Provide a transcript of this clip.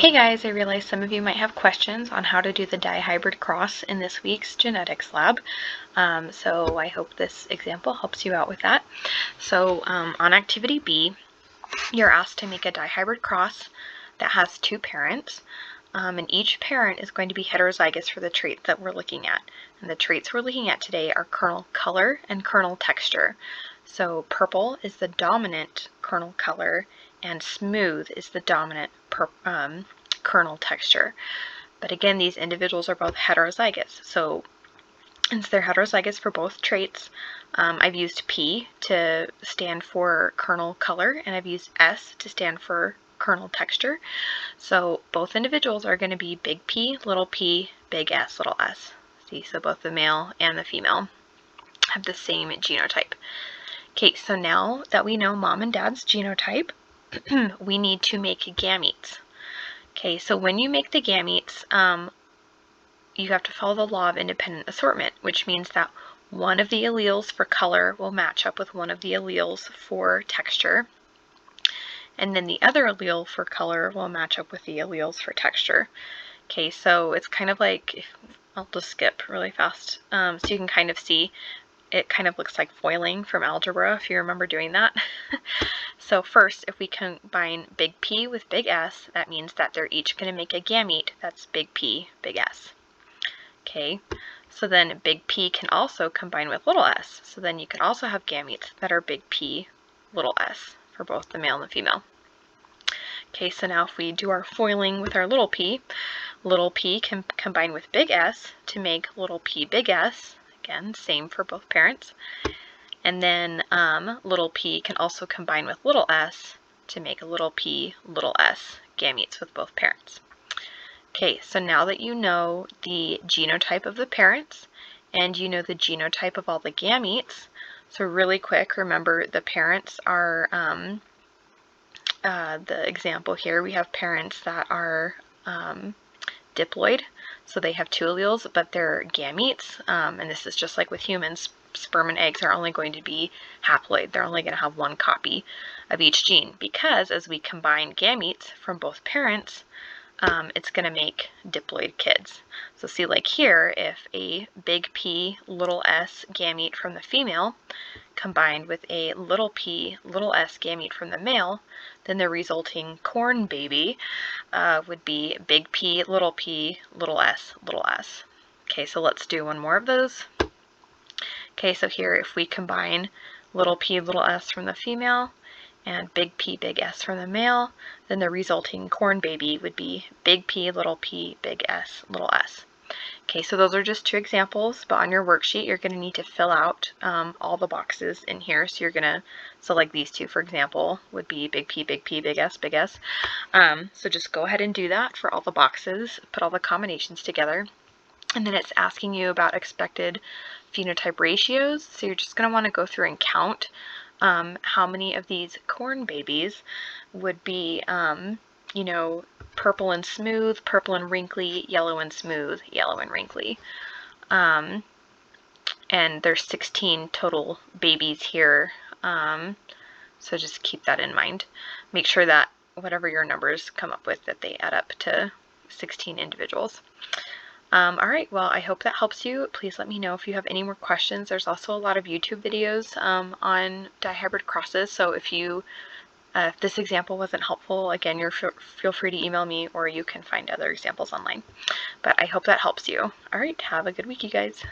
Hey guys, I realize some of you might have questions on how to do the dihybrid cross in this week's genetics lab. So I hope this example helps you out with that. So on activity B, you're asked to make a dihybrid cross that has two parents, and each parent is going to be heterozygous for the traits that we're looking at. And the traits we're looking at today are kernel color and kernel texture. So purple is the dominant kernel color and smooth is the dominant kernel texture. But again, these individuals are both heterozygous. So since they're heterozygous for both traits, I've used P to stand for kernel color, and I've used S to stand for kernel texture. So both individuals are going to be big P, big S, little s. See, so both the male and the female have the same genotype. Okay, so now that we know mom and dad's genotype, we need to make gametes. Okay, so when you make the gametes, you have to follow the law of independent assortment, which means that one of the alleles for color will match up with one of the alleles for texture, and then the other allele for color will match up with the alleles for texture. Okay, so it's kind of like, I'll just skip really fast, so you can kind of see it kind of looks like foiling from algebra, if you remember doing that. So first, if we combine big P with big S, that means that they're each going to make a gamete that's big P, big S. Okay, so then big P can also combine with little s, so then you can also have gametes that are big P, little s, for both the male and the female. Okay, so now if we do our foiling with our little p can combine with big S to make little p, big S. Again, same for both parents. And then little p can also combine with little s to make a little p, little s gametes with both parents. Okay, so now that you know the genotype of the parents and you know the genotype of all the gametes, so really quick, remember the parents are, the example here, we have parents that are diploid, so they have two alleles, but they're gametes, and this is just like with humans. Sperm and eggs are only going to be haploid. They're only going to have one copy of each gene, because as we combine gametes from both parents, it's going to make diploid kids. So see, like here, if a big P, little s gamete from the female combined with a little p, little s gamete from the male, then the resulting corn baby would be big P, little s, little s. Okay, so let's do one more of those. Okay, so here if we combine little p, little s from the female and big P, big S from the male, then the resulting corn baby would be big P, big S, little s. Okay, so those are just two examples, but on your worksheet, you're going to need to fill out all the boxes in here. So you're going to, so like these two, for example, would be big P, big S, big S. So just go ahead and do that for all the boxes, put all the combinations together. And then it's asking you about expected phenotype ratios. So you're just going to want to go through and count how many of these corn babies would be, you know, purple and smooth, purple and wrinkly, yellow and smooth, yellow and wrinkly. And there's 16 total babies here, so just keep that in mind. Make sure that whatever your numbers come up with, that they add up to 16 individuals. All right, well, I hope that helps you. Please let me know if you have any more questions. There's also a lot of YouTube videos on dihybrid crosses, so if this example wasn't helpful, again, feel free to email me, or you can find other examples online. But I hope that helps you. All right, have a good week, you guys.